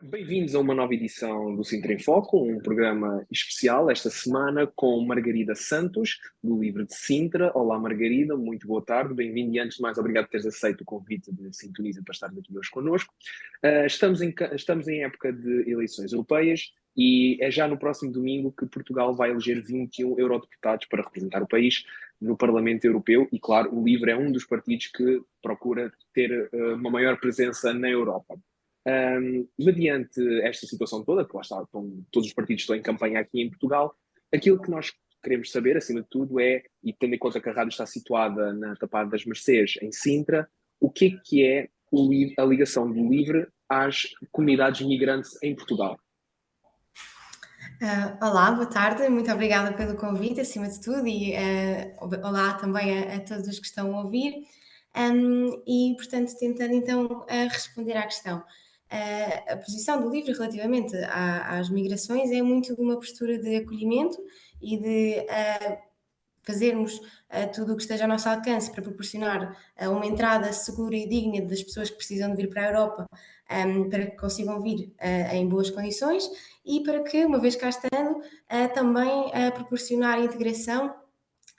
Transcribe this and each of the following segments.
Bem-vindos a uma nova edição do Sintra em Foco, um programa especial esta semana com Margarida Santos, do Livro de Sintra. Olá, Margarida, muito boa tarde, bem-vindo e antes de mais, obrigado por teres aceito o convite de Sintoniza para estar aqui hoje connosco. Estamos em época de eleições europeias e é já no próximo domingo que Portugal vai eleger 21 eurodeputados para representar o país no Parlamento Europeu e, claro, o LIVRE é um dos partidos que procura ter uma maior presença na Europa. Mediante esta situação toda, que lá está, todos os partidos estão em campanha aqui em Portugal, aquilo que nós queremos saber, acima de tudo, e tendo em conta que a rádio está situada na Tapada das Mercês, em Sintra, o que é a ligação do LIVRE às comunidades migrantes em Portugal? Olá, boa tarde, muito obrigada pelo convite, acima de tudo, e olá também a todos os que estão a ouvir. Portanto, tentando então responder à questão. A posição do LIVRE relativamente às migrações é muito de uma postura de acolhimento e de fazermos tudo o que esteja ao nosso alcance para proporcionar uma entrada segura e digna das pessoas que precisam de vir para a Europa, para que consigam vir em boas condições e para que, uma vez cá estando, também proporcionar integração.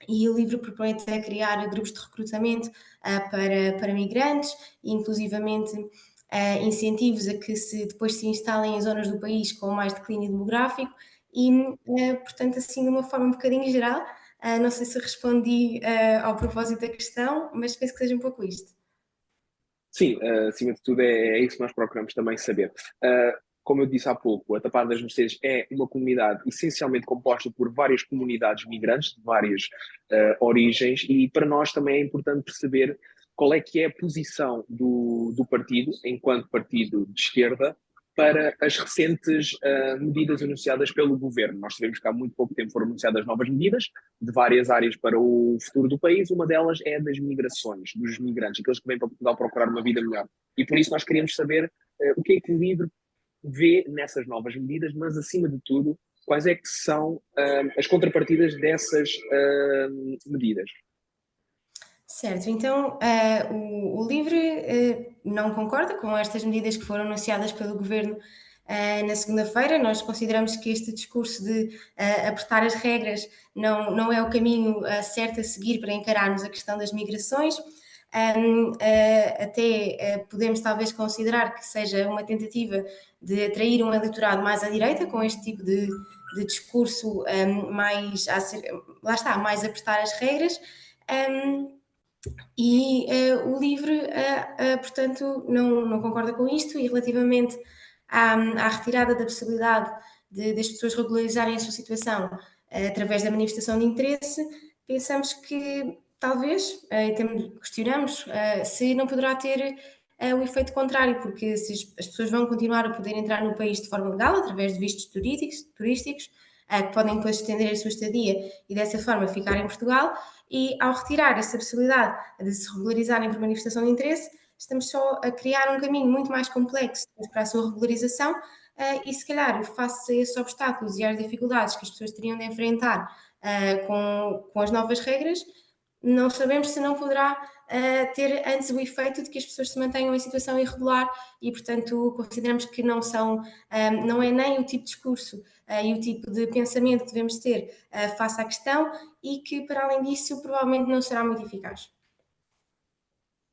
E o livro propõe até criar grupos de recrutamento para migrantes, e inclusivamente incentivos a que depois se instalem em zonas do país com mais declínio demográfico e, portanto, assim, de uma forma um bocadinho geral, não sei se respondi ao propósito da questão, mas penso que seja um pouco isto. Sim, acima de tudo é isso que nós procuramos também saber. Como eu disse há pouco, a Tapada das Mercês é uma comunidade essencialmente composta por várias comunidades migrantes de várias origens e para nós também é importante perceber qual é que é a posição do partido, enquanto partido de esquerda, para as recentes medidas anunciadas pelo governo. Nós sabemos que há muito pouco tempo foram anunciadas novas medidas de várias áreas para o futuro do país. Uma delas é a das migrações, dos migrantes, aqueles que vêm para Portugal procurar uma vida melhor. E por isso nós queríamos saber o que é que o LIVRE vê nessas novas medidas, mas acima de tudo, quais é que são as contrapartidas dessas medidas. Certo, então o LIVRE não concorda com estas medidas que foram anunciadas pelo Governo na segunda-feira. Nós consideramos que este discurso de apertar as regras não é o caminho certo a seguir para encararmos a questão das migrações. Até podemos talvez considerar que seja uma tentativa de atrair um eleitorado mais à direita com este tipo de discurso lá está, mais apertar as regras. O LIVRE, portanto, não concorda com isto e relativamente à retirada da possibilidade das pessoas regularizarem a sua situação através da manifestação de interesse, pensamos que talvez, questionamos se não poderá ter o efeito contrário, porque se as pessoas vão continuar a poder entrar no país de forma legal, através de vistos turísticos, que podem depois estender a sua estadia e dessa forma ficar em Portugal, e ao retirar essa possibilidade de se regularizarem por manifestação de interesse, estamos só a criar um caminho muito mais complexo para a sua regularização e se calhar face a esses obstáculos e às dificuldades que as pessoas teriam de enfrentar com as novas regras, não sabemos se não poderá ter antes o efeito de que as pessoas se mantenham em situação irregular e, portanto, consideramos que não é nem o tipo de discurso e o tipo de pensamento que devemos ter face à questão e que, para além disso, provavelmente não será muito eficaz.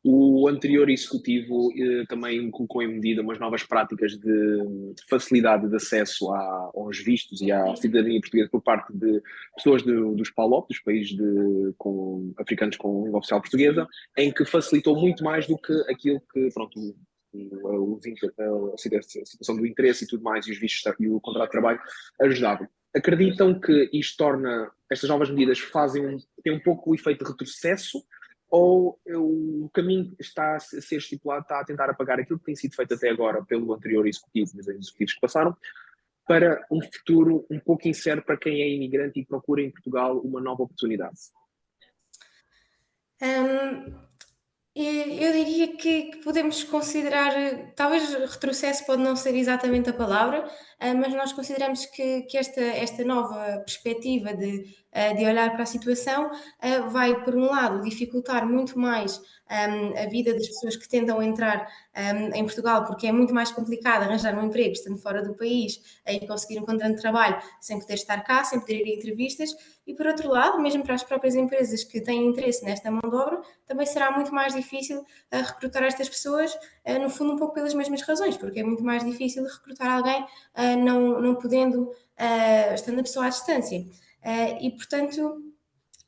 O anterior executivo também colocou em medida umas novas práticas de facilidade de acesso aos vistos e à cidadania portuguesa por parte de pessoas dos PALOP, dos países africanos com língua oficial portuguesa, em que facilitou muito mais do que aquilo que, pronto, a situação do interesse e tudo mais, e os vistos e o contrato de trabalho ajudavam. Acreditam que estas novas medidas têm um pouco o efeito de retrocesso ou o caminho que está a ser estipulado está a tentar apagar aquilo que tem sido feito até agora pelo anterior executivo, mas os executivos que passaram, para um futuro um pouco incerto para quem é imigrante e procura em Portugal uma nova oportunidade? Eu diria que podemos considerar, talvez retrocesso pode não ser exatamente a palavra, mas nós consideramos que esta nova perspectiva de olhar para a situação vai, por um lado, dificultar muito mais a vida das pessoas que tentam entrar em Portugal, porque é muito mais complicado arranjar um emprego estando fora do país e conseguir um contrato de trabalho sem poder estar cá, sem poder ir a entrevistas. E por outro lado, mesmo para as próprias empresas que têm interesse nesta mão de obra, também será muito mais difícil recrutar estas pessoas, no fundo um pouco pelas mesmas razões, porque é muito mais difícil recrutar alguém não podendo, estando a pessoa à distância. E portanto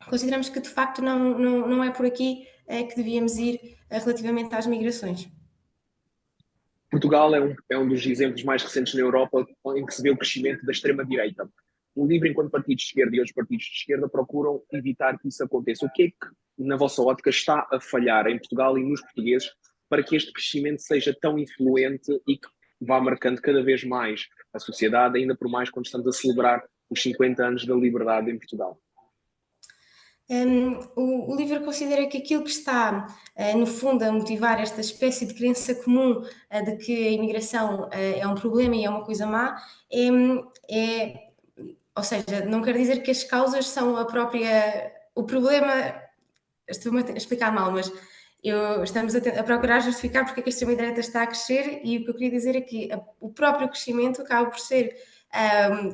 consideramos que de facto não é por aqui que devíamos ir relativamente às migrações. Portugal é um dos exemplos mais recentes na Europa em que se vê o crescimento da extrema-direita. O LIVRE, enquanto partidos de esquerda e os partidos de esquerda, procuram evitar que isso aconteça. O que é que, na vossa ótica, está a falhar em Portugal e nos portugueses para que este crescimento seja tão influente e que vá marcando cada vez mais a sociedade, ainda por mais quando estamos a celebrar os 50 anos da liberdade em Portugal? O livro considera que aquilo que está, no fundo, a motivar esta espécie de crença comum de que a imigração é um problema e é uma coisa má, ou seja, não quer dizer que as causas são a própria. O problema. Estou-me a explicar mal, mas estamos a procurar justificar porque é que a extrema-direita está a crescer e o que eu queria dizer é que o próprio crescimento acaba por ser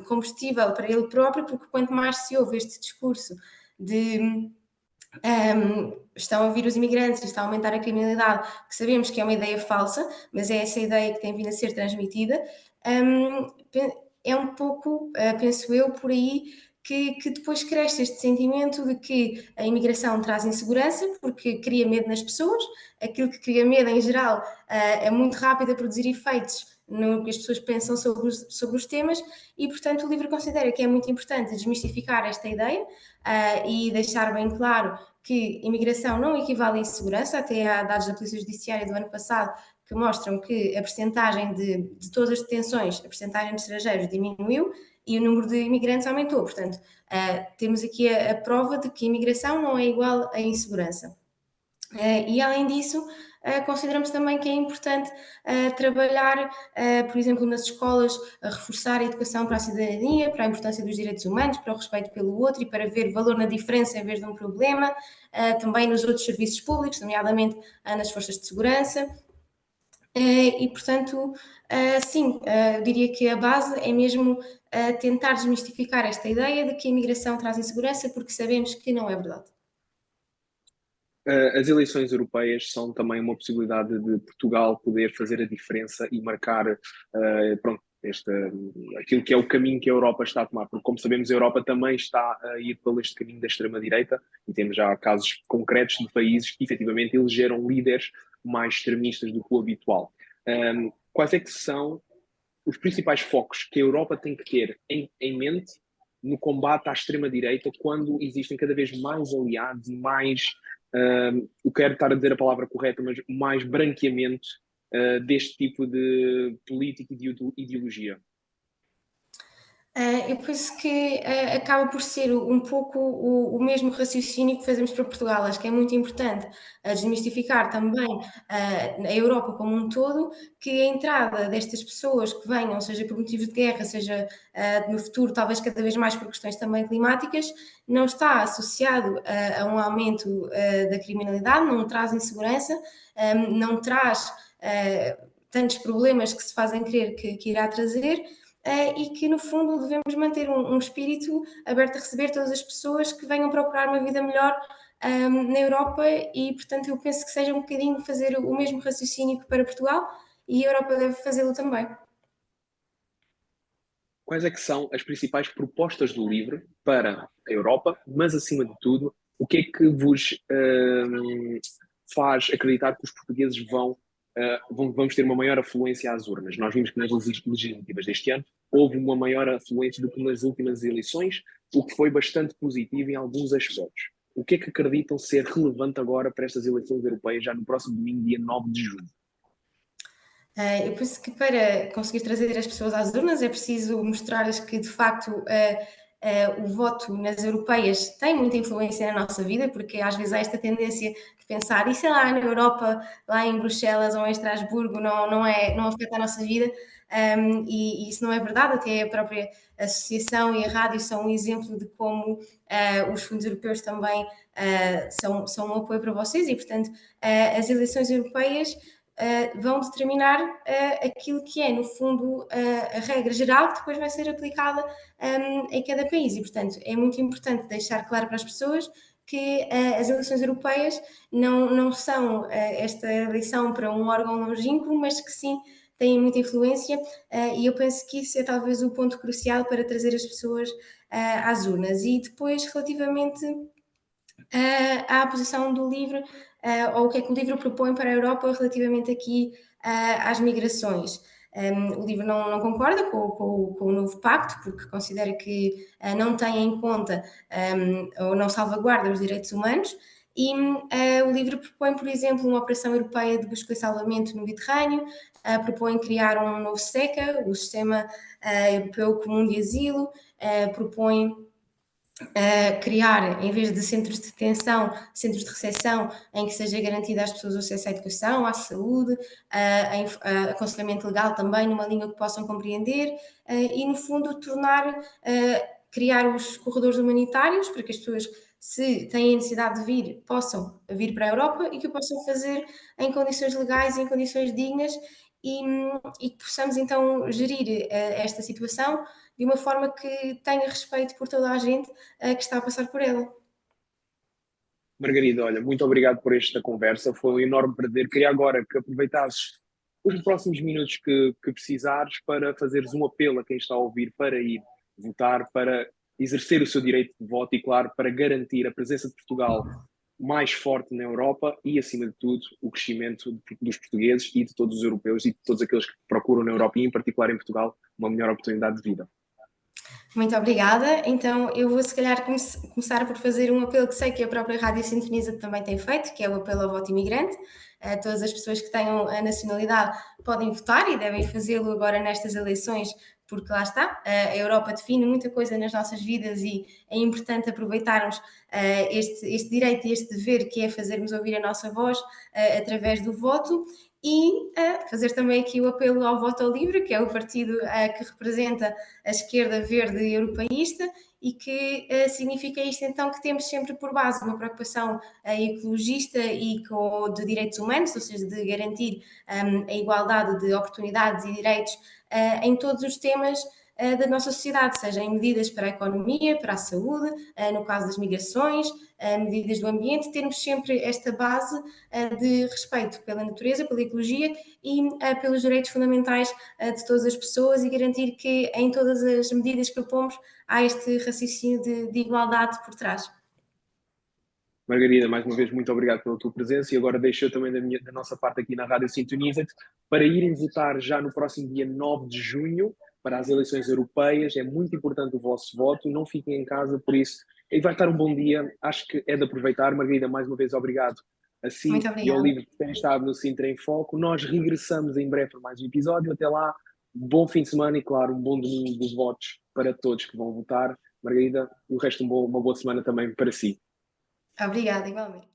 combustível para ele próprio, porque quanto mais se ouve este discurso de estão a vir os imigrantes, está a aumentar a criminalidade, que sabemos que é uma ideia falsa, mas é essa ideia que tem vindo a ser transmitida, é um pouco, penso eu, por aí que depois cresce este sentimento de que a imigração traz insegurança, porque cria medo nas pessoas, aquilo que cria medo em geral é muito rápido a produzir efeitos no que as pessoas pensam sobre os temas e, portanto, o livro considera que é muito importante desmistificar esta ideia e deixar bem claro que imigração não equivale a insegurança, até há dados da Polícia Judiciária do ano passado que mostram que a percentagem de todas as detenções, a percentagem de estrangeiros diminuiu e o número de imigrantes aumentou. Portanto, temos aqui a prova de que a imigração não é igual à insegurança. E, além disso, consideramos também que é importante trabalhar, por exemplo, nas escolas, a reforçar a educação para a cidadania, para a importância dos direitos humanos, para o respeito pelo outro e para ver valor na diferença em vez de um problema, também nos outros serviços públicos, nomeadamente nas forças de segurança. E, portanto, sim, eu diria que a base é mesmo tentar desmistificar esta ideia de que a imigração traz insegurança, porque sabemos que não é verdade. As eleições europeias são também uma possibilidade de Portugal poder fazer a diferença e marcar pronto, aquilo que é o caminho que a Europa está a tomar, porque como sabemos a Europa também está a ir pelo este caminho da extrema-direita e temos já casos concretos de países que efetivamente elegeram líderes mais extremistas do que o habitual. Quais é que são os principais focos que a Europa tem que ter em mente no combate à extrema-direita quando existem cada vez mais aliados e mais eu quero estar a dizer a palavra correta, mas mais branqueamento deste tipo de política e de ideologia? Eu penso que acaba por ser um pouco o mesmo raciocínio que fazemos para Portugal. Acho que é muito importante desmistificar também a Europa como um todo, que a entrada destas pessoas que venham, seja por motivos de guerra, seja no futuro, talvez cada vez mais por questões também climáticas, não está associado a um aumento da criminalidade, não traz insegurança, não traz tantos problemas que se fazem crer que irá trazer. E que, no fundo, devemos manter um espírito aberto a receber todas as pessoas que venham procurar uma vida melhor na Europa e, portanto, eu penso que seja um bocadinho fazer o mesmo raciocínio que para Portugal e a Europa deve fazê-lo também. Quais é que são as principais propostas do LIVRE para a Europa, mas, acima de tudo, o que é que vos faz acreditar que os portugueses vamos ter uma maior afluência às urnas? Nós vimos que nas legislativas deste ano houve uma maior afluência do que nas últimas eleições, o que foi bastante positivo em alguns aspectos. O que é que acreditam ser relevante agora para estas eleições europeias, já no próximo domingo, dia 9 de julho? Eu penso que para conseguir trazer as pessoas às urnas é preciso mostrar-lhes que, de facto, o voto nas europeias tem muita influência na nossa vida, porque às vezes há esta tendência de pensar, e sei lá, na Europa, lá em Bruxelas ou em Estrasburgo, não afeta a nossa vida, e isso não é verdade, até a própria associação e a rádio são um exemplo de como os fundos europeus também são um apoio para vocês e, portanto, as eleições europeias vão determinar aquilo que é, no fundo, a regra geral que depois vai ser aplicada em cada país. E, portanto, é muito importante deixar claro para as pessoas que as eleições europeias não são esta eleição para um órgão longínquo, mas que sim têm muita influência e eu penso que isso é talvez o ponto crucial para trazer as pessoas às urnas. E depois, relativamente à posição do livro, ou o que é que o livro propõe para a Europa relativamente aqui às migrações. O livro não concorda com o novo pacto, porque considera que não tem em conta ou não salvaguarda os direitos humanos, e o livro propõe, por exemplo, uma operação europeia de busca e salvamento no Mediterrâneo, propõe criar um novo SECA, o Sistema Europeu Comum de Asilo, propõe criar, em vez de centros de detenção, centros de recepção em que seja garantida às pessoas o acesso à educação, à saúde, a aconselhamento legal também numa língua que possam compreender e, no fundo, criar os corredores humanitários para que as pessoas, se têm a necessidade de vir, possam vir para a Europa e que o possam fazer em condições legais e em condições dignas e que possamos então gerir esta situação de uma forma que tenha respeito por toda a gente que está a passar por ela. Margarida, olha, muito obrigado por esta conversa, foi um enorme prazer. Queria agora que aproveitasses os próximos minutos que precisares para fazeres um apelo a quem está a ouvir para ir votar, para exercer o seu direito de voto e, claro, para garantir a presença de Portugal mais forte na Europa e, acima de tudo, o crescimento dos portugueses e de todos os europeus e de todos aqueles que procuram na Europa e, em particular, em Portugal, uma melhor oportunidade de vida. Muito obrigada. Então, eu vou se calhar começar por fazer um apelo que sei que a própria Rádio Sintoniza também tem feito, que é o apelo ao voto imigrante. Todas as pessoas que tenham a nacionalidade podem votar e devem fazê-lo agora nestas eleições, porque lá está, a Europa define muita coisa nas nossas vidas e é importante aproveitarmos este direito e este dever que é fazermos ouvir a nossa voz através do voto e fazer também aqui o apelo ao Voto ao Livre, que é o partido que representa a esquerda verde europeísta e que significa isto então que temos sempre por base uma preocupação ecologista e de direitos humanos, ou seja, de garantir a igualdade de oportunidades e direitos em todos os temas da nossa sociedade, seja em medidas para a economia, para a saúde, no caso das migrações, medidas do ambiente, termos sempre esta base de respeito pela natureza, pela ecologia e pelos direitos fundamentais de todas as pessoas e garantir que em todas as medidas que propomos há este raciocínio de igualdade por trás. Margarida, mais uma vez, muito obrigado pela tua presença e agora deixo eu também da nossa parte aqui na Rádio Sintoniza-te para irem votar já no próximo dia 9 de junho para as eleições europeias. É muito importante o vosso voto, não fiquem em casa, por isso. E vai estar um bom dia, acho que é de aproveitar. Margarida, mais uma vez, obrigado a si Muito e ao obrigada. livro que tem estado no Sintra em Foco. Nós regressamos em breve para mais um episódio. Até lá, bom fim de semana e, claro, um bom domingo dos votos para todos que vão votar. Margarida, e o resto uma boa semana também para si. Obrigada, igualmente.